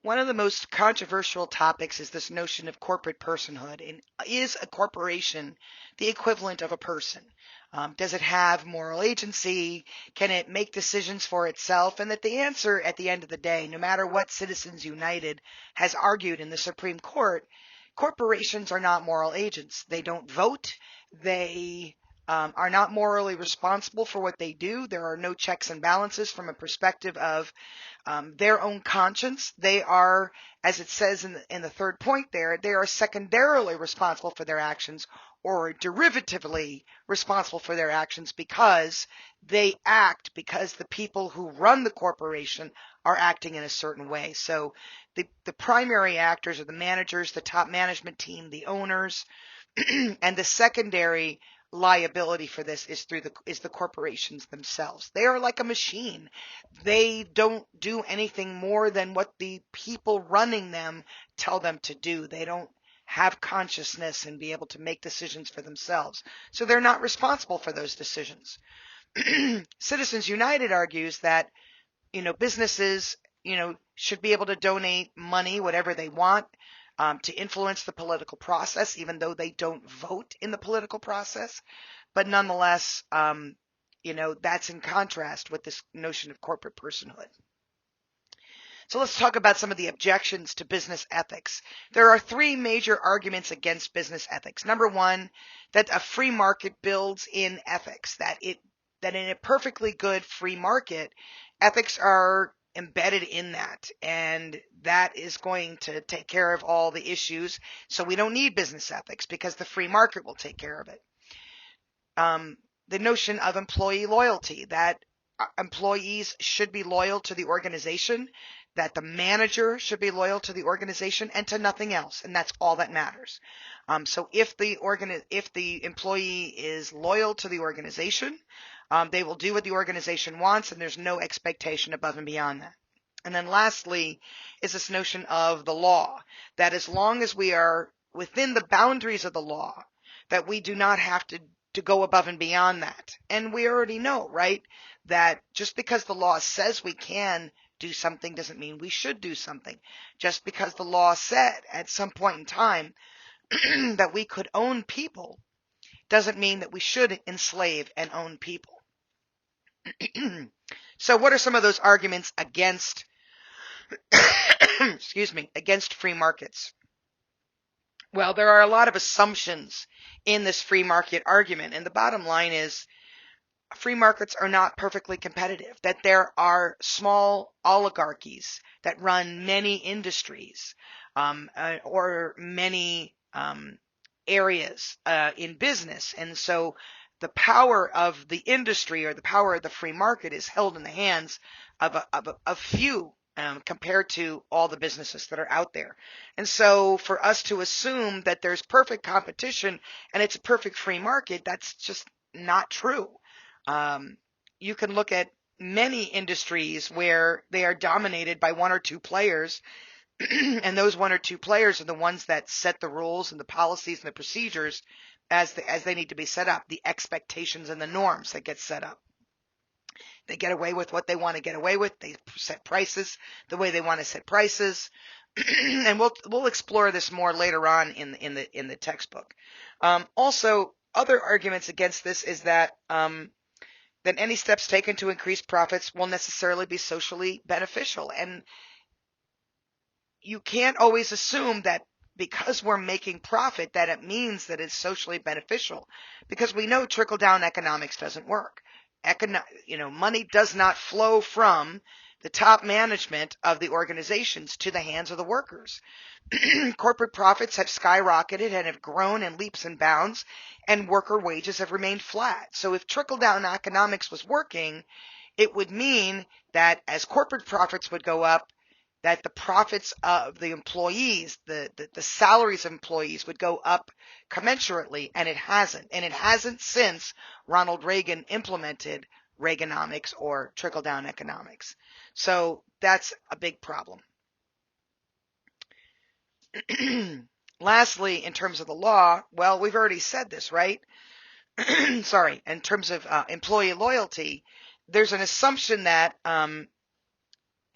One of the most controversial topics is this notion of corporate personhood. And is a corporation the equivalent of a person? Does it have moral agency? Can it make decisions for itself? And that the answer at the end of the day, no matter what Citizens United has argued in the Supreme Court, corporations are not moral agents. They don't vote. They are not morally responsible for what they do. There are no checks and balances from a perspective of their own conscience. They are, as it says in the third point there, they are secondarily responsible for their actions or derivatively responsible for their actions because they act because the people who run the corporation are acting in a certain way. So the primary actors are the managers, the top management team, the owners, and the secondary liability for this is the corporations themselves. They are like a machine. They don't do anything more than what the people running them tell them to do. They don't have consciousness and be able to make decisions for themselves. So they're not responsible for those decisions. Citizens United argues that, businesses, should be able to donate money, whatever they want, to influence the political process, even though they don't vote in the political process. But nonetheless, that's in contrast with this notion of corporate personhood. So let's talk about some of the objections to business ethics. There are three major arguments against business ethics. Number one, that a free market builds in ethics, that in a perfectly good free market, ethics are embedded in that, and that is going to take care of all the issues. So we don't need business ethics because the free market will take care of it. The notion of employee loyalty, that employees should be loyal to the organization, that the manager should be loyal to the organization and to nothing else, and that's all that matters. So if the employee is loyal to the organization, they will do what the organization wants, and there's no expectation above and beyond that. And then lastly is this notion of the law, that as long as we are within the boundaries of the law, that we do not have to go above and beyond that. And we already know, right, that just because the law says we can do something doesn't mean we should do something. Just because the law said at some point in time that we could own people doesn't mean that we should enslave and own people. So what are some of those arguments against against free markets? Well, there are a lot of assumptions in this free market argument, and the bottom line is free markets are not perfectly competitive, that there are small oligarchies that run many industries or many areas in business. And so the power of the industry or the power of the free market is held in the hands of a few compared to all the businesses that are out there. And so for us to assume that there's perfect competition and it's a perfect free market, that's just not true. You can look at many industries where they are dominated by one or two players, and those one or two players are the ones that set the rules and the policies and the procedures as they need to be set up, the expectations and the norms that get set up. They get away with what they want to get away with. They set prices the way they want to set prices, and we'll explore this more later on in the textbook. Also, other arguments against this is that any steps taken to increase profits will necessarily be socially beneficial, and you can't always assume that because we're making profit that it means that it's socially beneficial, because we know trickle-down economics doesn't work. Money does not flow from the top management of the organizations to the hands of the workers. Corporate profits have skyrocketed and have grown in leaps and bounds, and worker wages have remained flat. So if trickle-down economics was working, it would mean that as corporate profits would go up, that the profits of the employees, the salaries of employees would go up commensurately, and it hasn't. And it hasn't since Ronald Reagan implemented Reaganomics or trickle-down economics. So that's a big problem. Lastly, in terms of the law, well, we've already said this, right? Sorry, in terms of employee loyalty, there's an assumption that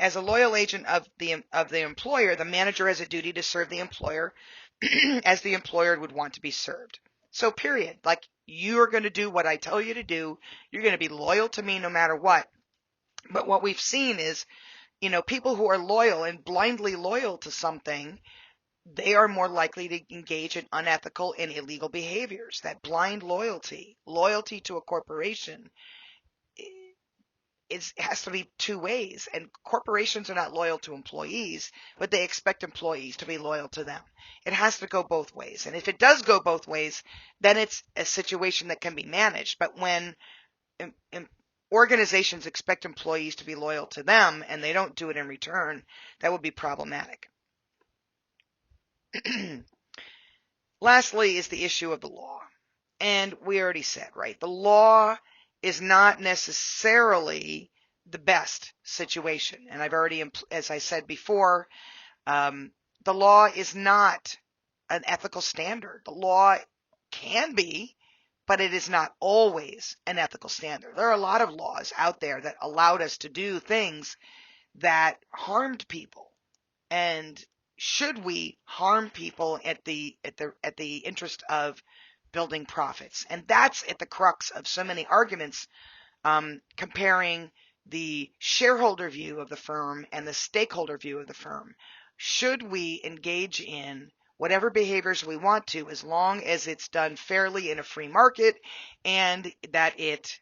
as a loyal agent of the employer, the manager has a duty to serve the employer as the employer would want to be served. So period. Like, you're going to do what I tell you to do. You're going to be loyal to me no matter what. But what we've seen is, people who are loyal and blindly loyal to something, they are more likely to engage in unethical and illegal behaviors. That blind loyalty to a corporation, has to be two ways. And corporations are not loyal to employees, but they expect employees to be loyal to them. It has to go both ways. And if it does go both ways, then it's a situation that can be managed. But when organizations expect employees to be loyal to them and they don't do it in return, that would be problematic. Lastly is the issue of the law. And we already said, right, the law is not necessarily the best situation. And I've already, as I said before, the law is not an ethical standard. The law can be, but it is not always an ethical standard. There are a lot of laws out there that allowed us to do things that harmed people. And should we harm people at the interest of building profits? And that's at the crux of so many arguments, comparing the shareholder view of the firm and the stakeholder view of the firm. Should we engage in whatever behaviors we want to, as long as it's done fairly in a free market and that it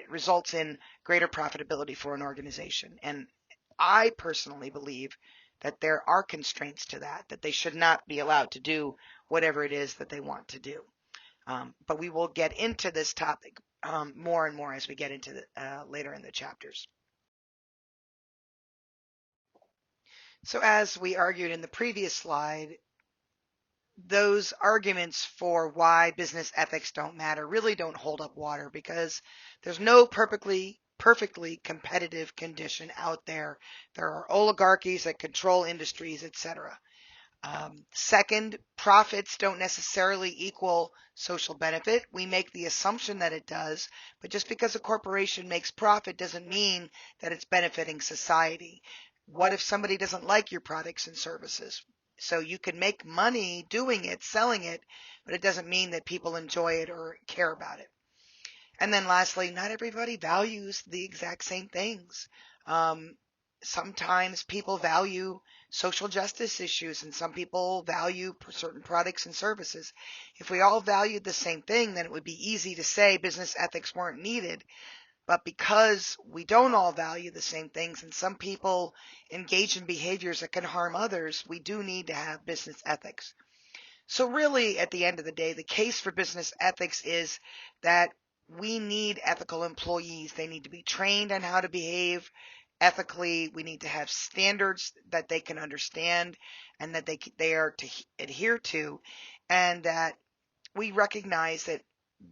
results in greater profitability for an organization? And I personally believe that there are constraints to that they should not be allowed to do whatever it is that they want to do. But we will get into this topic more and more as we get into later in the chapters. So as we argued in the previous slide, those arguments for why business ethics don't matter really don't hold up water, because there's no perfectly competitive condition out there. There are oligarchies that control industries, etc. Second, profits don't necessarily equal social benefit. We make the assumption that it does, but just because a corporation makes profit doesn't mean that it's benefiting society. What if somebody doesn't like your products and services? So you can make money doing it, selling it, but it doesn't mean that people enjoy it or care about it. And then lastly, not everybody values the exact same things. Sometimes people value social justice issues, and some people value certain products and services. If we all valued the same thing, then it would be easy to say business ethics weren't needed. But because we don't all value the same things, and some people engage in behaviors that can harm others, we do need to have business ethics. So really, at the end of the day, the case for business ethics is that we need ethical employees. They need to be trained on how to behave ethically. We need to have standards that they can understand and that they are to adhere to, and that we recognize that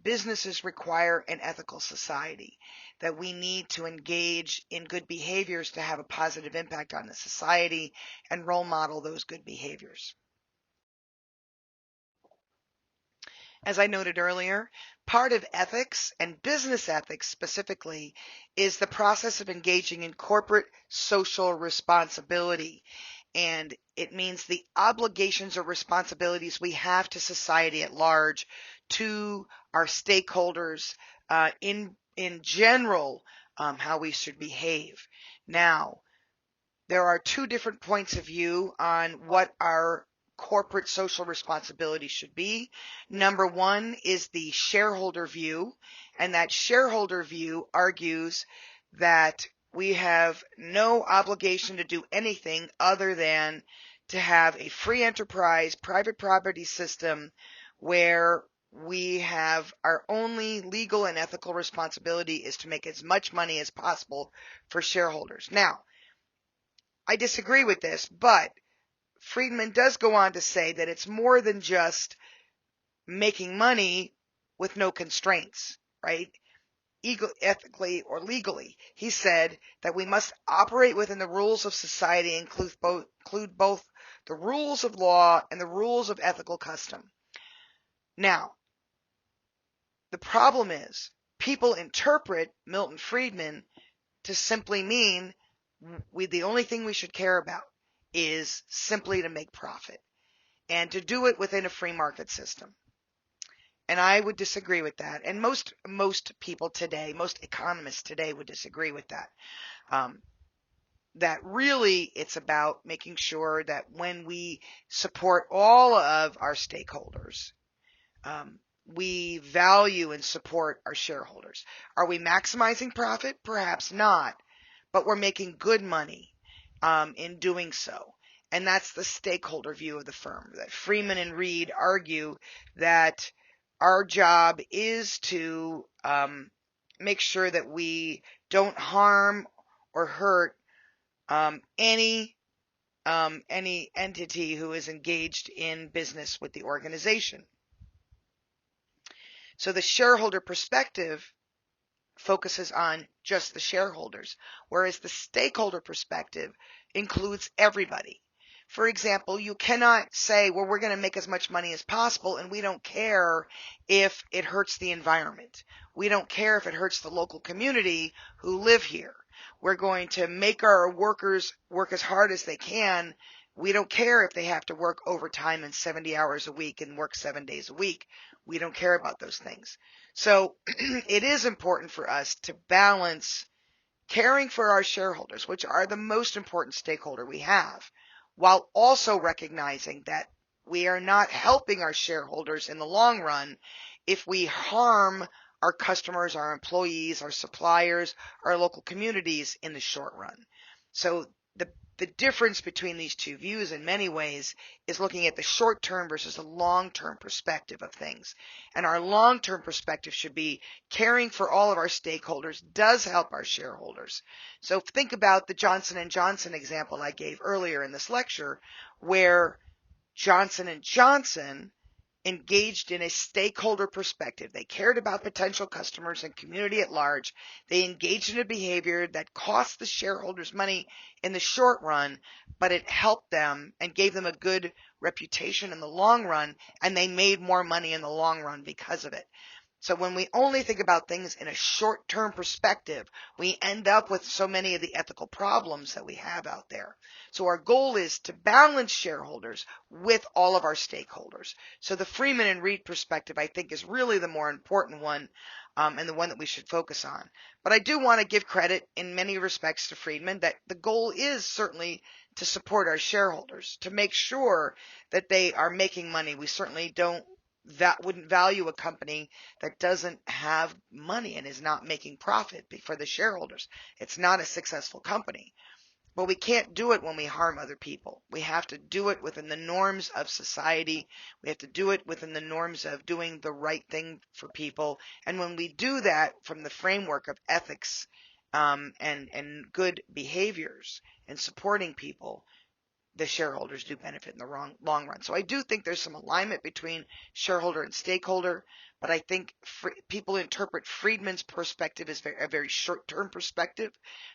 businesses require an ethical society, that we need to engage in good behaviors to have a positive impact on the society and role model those good behaviors. As I noted earlier, part of ethics, and business ethics specifically, is the process of engaging in corporate social responsibility. And it means the obligations or responsibilities we have to society at large, to our stakeholders, in general, how we should behave. Now, there are two different points of view on what our corporate social responsibility should be. Number one is the shareholder view, and that shareholder view argues that we have no obligation to do anything other than to have a free enterprise, private property system where we have our only legal and ethical responsibility is to make as much money as possible for shareholders. Now, I disagree with this, but Friedman does go on to say that it's more than just making money with no constraints, right? Ethically or legally. He said that we must operate within the rules of society, include both the rules of law and the rules of ethical custom. Now, the problem is people interpret Milton Friedman to simply mean The only thing we should care about is simply to make profit and to do it within a free market system. And I would disagree with that. And most people today, most economists today would disagree with that. That really it's about making sure that when we support all of our stakeholders, we value and support our shareholders. Are we maximizing profit? Perhaps not, but we're making good money in doing so. And that's the stakeholder view of the firm. That Freeman and Reed argue that our job is to make sure that we don't harm or hurt any entity who is engaged in business with the organization. So the shareholder perspective focuses on just the shareholders, whereas the stakeholder perspective includes everybody. For example, you cannot say, well, we're going to make as much money as possible, and we don't care if it hurts the environment. We don't care if it hurts the local community who live here. We're going to make our workers work as hard as they can. We don't care if they have to work overtime and 70 hours a week and work 7 days a week. We don't care about those things. So it is important for us to balance caring for our shareholders, which are the most important stakeholder we have, while also recognizing that we are not helping our shareholders in the long run if we harm our customers, our employees, our suppliers, our local communities in the short run. So the difference between these two views in many ways is looking at the short-term versus the long-term perspective of things. And our long-term perspective should be caring for all of our stakeholders does help our shareholders. So think about the Johnson & Johnson example I gave earlier in this lecture, where Johnson & Johnson engaged in a stakeholder perspective. They cared about potential customers and community at large. They engaged in a behavior that cost the shareholders money in the short run, but it helped them and gave them a good reputation in the long run, and they made more money in the long run because of it. So when we only think about things in a short-term perspective, we end up with so many of the ethical problems that we have out there. So our goal is to balance shareholders with all of our stakeholders. So the Freeman and Reed perspective, I think, is really the more important one and the one that we should focus on. But I do want to give credit in many respects to Friedman that the goal is certainly to support our shareholders, to make sure that they are making money. We certainly wouldn't value a company that doesn't have money and is not making profit for the shareholders. It's not a successful company. But we can't do it when we harm other people. We have to do it within the norms of society. We have to do it within the norms of doing the right thing for people. And when we do that from the framework of ethics and good behaviors and supporting people, the shareholders do benefit in the long run. So I do think there's some alignment between shareholder and stakeholder, but I think people interpret Friedman's perspective as a very short-term perspective,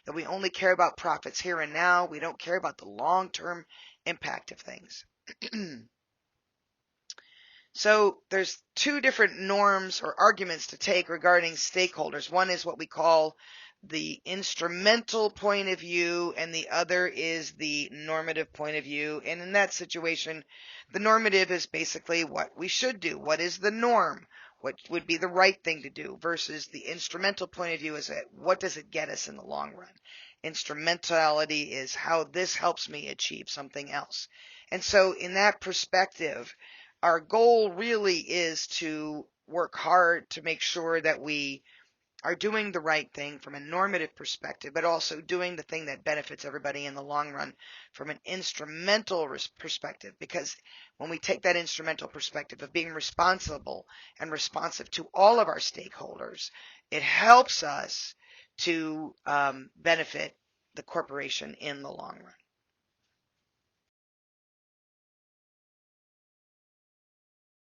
that we only care about profits here and now. We don't care about the long-term impact of things. So there's two different norms or arguments to take regarding stakeholders. One is what we call the instrumental point of view, and the other is the normative point of view. And in that situation, the normative is basically what we should do. What is the norm? What would be the right thing to do? Versus the instrumental point of view is what does it get us in the long run? Instrumentality is how this helps me achieve something else. And so in that perspective, our goal really is to work hard to make sure that we are doing the right thing from a normative perspective, but also doing the thing that benefits everybody in the long run from an instrumental perspective. Because when we take that instrumental perspective of being responsible and responsive to all of our stakeholders, it helps us to benefit the corporation in the long run.